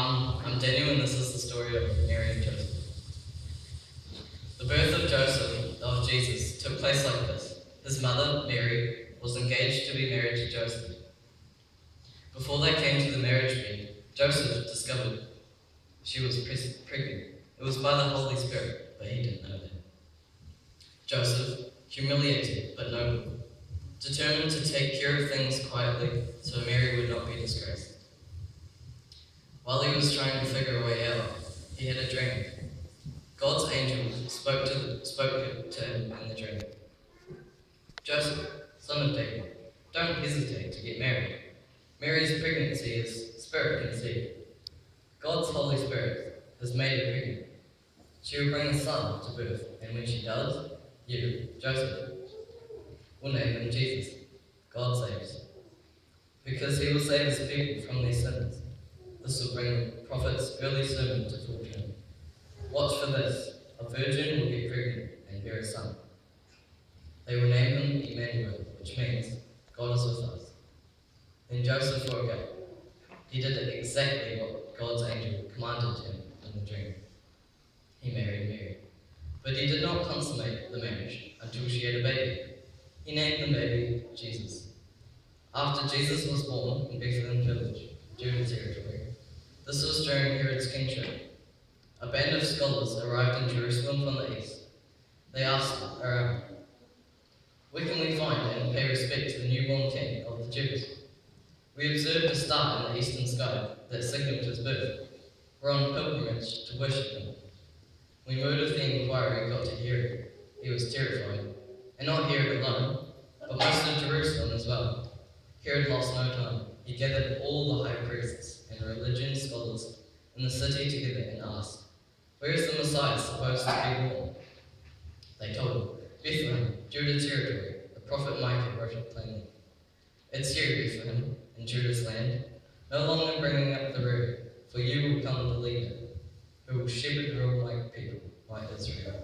I'm Daniel, and this is the story of Mary and Joseph. The birth of Joseph, of Jesus, took place like this. His mother, Mary, was engaged to be married to Joseph. Before they came to the marriage bed, Joseph discovered she was pregnant. It was by the Holy Spirit, but he didn't know that. Joseph, humiliated but noble, determined to take care of things quietly so Mary would not be disgraced. While he was trying to figure a way out, he had a dream. God's angel spoke to him in the dream. Joseph, son of David, don't hesitate to get married. Mary's pregnancy is spirit conceived. God's Holy Spirit has made her pregnant. She will bring a son to birth, and when she does, you, Joseph, will name him Jesus, God saves, because he will save his people from their sins. This will bring the prophet's early sermon to fulfillment. Watch for this: a virgin will get pregnant and bear a son. They will name him Emmanuel, which means God is with us. Then Joseph woke up. He did exactly what God's angel commanded him in the dream. He married Mary. But he did not consummate the marriage until she had a baby. He named the baby Jesus. After Jesus was born in Bethlehem village, Judah territory, this was during Herod's kingship, a band of scholars arrived in Jerusalem from the east. They asked around, "Where can we find and pay respect to the newborn king of the Jews? We observed a star in the eastern sky that signaled his birth. We're on pilgrimage to worship him." When word of the inquiry got to Herod, he was terrified, and not Herod alone, but most of Jerusalem as well. Herod lost no time. He gathered all the high priests and religious scholars in the city together and asked, "Where is the Messiah supposed to be born?" They told him, "Bethlehem, Judah territory." The prophet Micah wrote it plainly. "It's here, Bethlehem, in Judah's land, no longer bringing up the rear, for you will come the leader, who will shepherd rule like people, like Israel."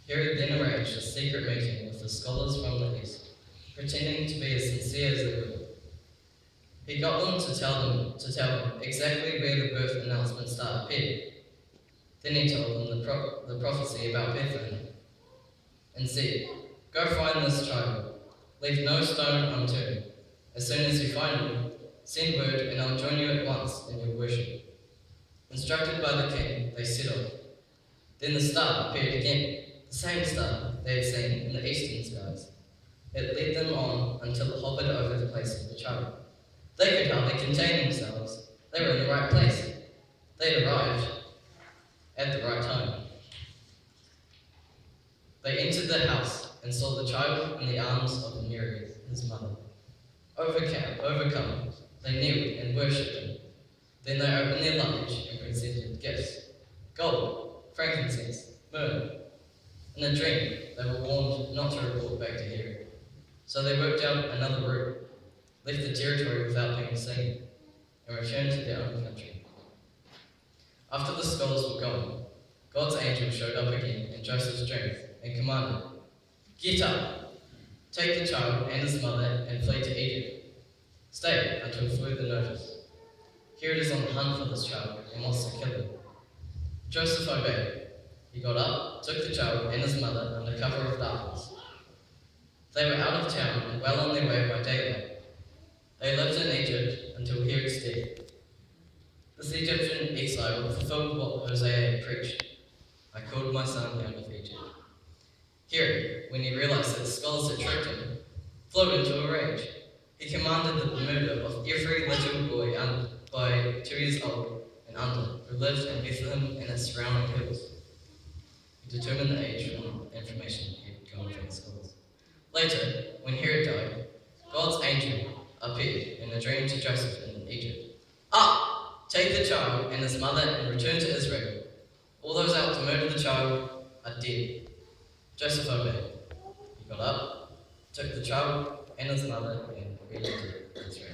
Herod then arranged a secret meeting with the scholars from the east, pretending to be as sincere as they were. He got them to tell him exactly where the birth announcement star appeared. Then he told them the prophecy about Bethlehem, and said, "Go find this child. Leave no stone unturned. As soon as you find him, send word, and I'll join you at once in your worship." Instructed by the king, they set off. Then the star appeared again, the same star they had seen in the eastern skies. It led them on until it hovered over the place of the child. They could hardly contain themselves. They were in the right place. They had arrived at the right time. They entered the house and saw the child in the arms of Mary, his mother. Overcome, they kneeled and worshipped him. Then they opened their luggage and presented gifts: gold, frankincense, myrrh. In a dream, they were warned not to report back to Herod. So they worked out another route, left the territory without being seen, and returned to their own country. After the scholars were gone, God's angel showed up again in Joseph's dream and commanded, "Get up, take the child and his mother and flee to Egypt. Stay until further notice. Herod is on the hunt for this child and wants to kill him." Joseph obeyed. He got up, took the child and his mother under cover of darkness. They were out of town and well on their way by daylight. They lived in Egypt until Herod's death. This Egyptian exile fulfilled what Hosea had preached: "I called my son out of Egypt." Herod, when he realized that the scholars had tricked him, flew into a rage. He commanded the murder of every little boy by 2 years old and under who lived in Bethlehem and its surrounding hills. He determined the age from information he had gone from the scholars. Later, when Herod died, God's angel appeared in a dream to Joseph in Egypt. "Up, take the child and his mother and return to Israel. All those out to murder the child are dead." Joseph obeyed. He got up, took the child and his mother, and re-entered Israel.